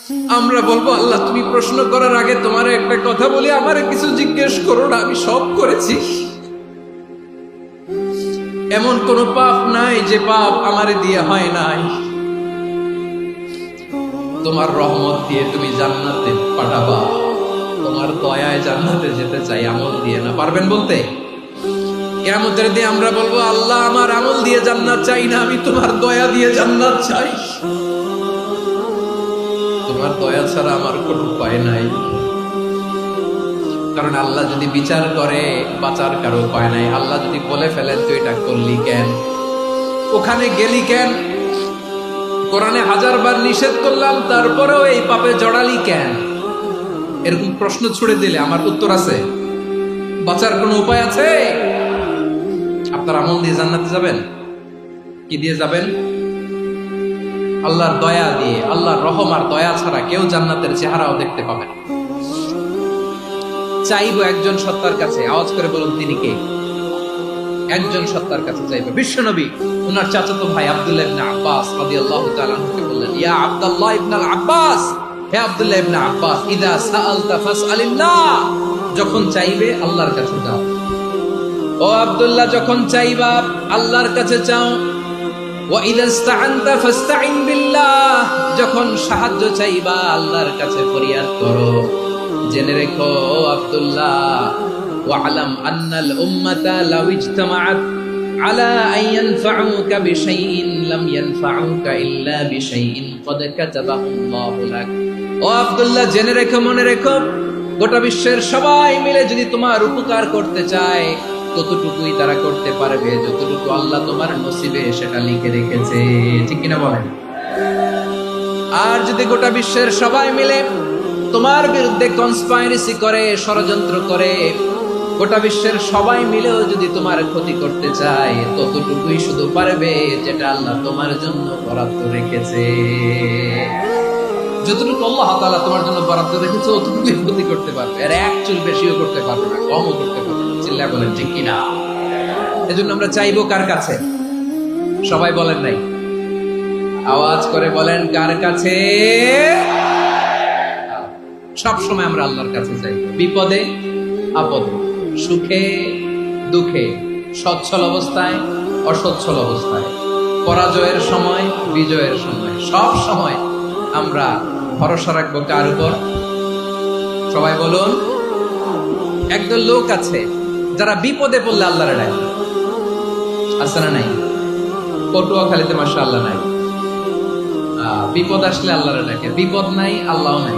আমরা বলবো আল্লাহ তুমি প্রশ্ন করার আগে তোমার একটা কথা বলি, আমারে কিছু জিজ্ঞেস করো না, আমি সব করেছি। এমন কোন পাপ নাই যে পাপ আমারে দিয়ে হয় নাই। তোমার রহমত দিয়ে তুমি জান্নাতে পাঠাবা, তোমার দয়ায় জান্নাতে যেতে চাই, আমল দিয়ে না। পারবেন বলতে? কিয়ামতের দিন আমরা বলবো আল্লাহ আমার আমল দিয়ে জান্নাত চাই না, আমি তোমার দয়া দিয়ে জান্নাত চাই। তোমার দয়া ছাড়া আমার কোনো উপায় নাই। কারণ আল্লাহ যদি বিচার করে বাঁচার কারো উপায় নাই। আল্লাহ যদি বলে ফেলেন তুই এটা করলি কেন, ওখানে গেলি কেন, কোরআনে 1000 বার নিষেধ করলাম তারপরেও এই পাপে জড়ালি কেন, এরকম প্রশ্ন ছুড়ে দিলে আমার উত্তর আছে? বাঁচার কোনো উপায় আছে? আপনার আমল দিয়ে জান্নাতে যাবেন? কি দিয়ে যাবেন? আল্লাহর দয়া দিয়ে। আল্লাহর রহম আর দয়া ছাড়া কেউ জান্নাতের চেহারাও দেখতে পাবে না। চাইবো একজন সত্তার কাছে, আওয়াজ করে বলুন তিনি কে? একজন সত্তার কাছে চাইবো। বিশ্বনবী ওনার চাচাতো ভাই আব্দুল্লাহ ইবনে আব্বাস রাদিয়াল্লাহু তাআলা আনহুকে বললেন, ইয়া আব্দুল্লাহ ইবনে আব্বাস, হে আব্দুল্লাহ ইবনে আব্বাস, ইযা সাআলতা ফাসআলিল্লাহ, যখন চাইবে আল্লাহর কাছে যাও। ও আব্দুল্লাহ, যখন চাইবা আল্লাহর কাছে চাও। ওয়া ইযা ইসতাআনতা ফাসতাইন বিল্লাহ, যখন সাহায্য চাইবা আল্লাহর কাছে ফরিয়াদ করো। জেনে রেখো আব্দুল্লাহ, ওয়া'লাম আন্নাল উম্মাতা লাউ ইজতামাআত আলা আন ইয়ানফাউকা বিশাইইন লাম ইয়ানফাউকা ইল্লা বিশাইইন ক্বাদ কাতাবাহু আল্লাহু লাক। ও আব্দুল্লাহ, জেনে রেখো, মনে রেখো, গোটা বিশ্বের সবাই মিলে যদি তোমার উপকার করতে চায় ততটুকুই তারা করতে পারবে যতটুকু আল্লাহ তোমার নসিবে সেটা লিখে রেখেছে। ঠিক কিনা বলেন? আর যদি গোটা বিশ্বের সবাই মিলে তোমার বিরুদ্ধে কনস্পাইরেসি করে, ষড়যন্ত্র করে, গোটা বিশ্বের সবাই মিলেও যদি তোমার ক্ষতি করতে চায় ততটুকুই শুধু পারবে যেটা আল্লাহ তোমার জন্য বরাদ্দ রেখেছে। যতটুকু আল্লাহ তাআলা তোমার জন্য বরাদ্দ রেখেছে ততটুকুই ক্ষতি করতে পারবে, আর এক চুল বেশিও করতে পারবে না, কমও করতে পারবে না। চিল্লায় বলেন ঠিক কিনা? এজন্য আমরা চাইবো কার কাছে? সবাই বলেন নাই, আওয়াজ করে বলেন কার কাছে? সব সময় আমরা আল্লাহর কাছে চাইবো, বিপদে আপদে, সুখে দুঃখে, সচ্ছল অবস্থায় অসচ্ছল অবস্থায়, পরাজয়ের সময় বিজয়ের সময়, সব সময় আমরা ভরসা রাখবো কার উপর? সবাই বলুন। একদল লোক আছে যারা বিপদে পড়লে আল্লাহরে ডাকে। আছে না নাই? পটুয়াখালীতে মাশাআল্লাহ নাই, বিপদ আসলে আল্লাহরে ডাকে। বিপদ নাই, আল্লাহ নাই।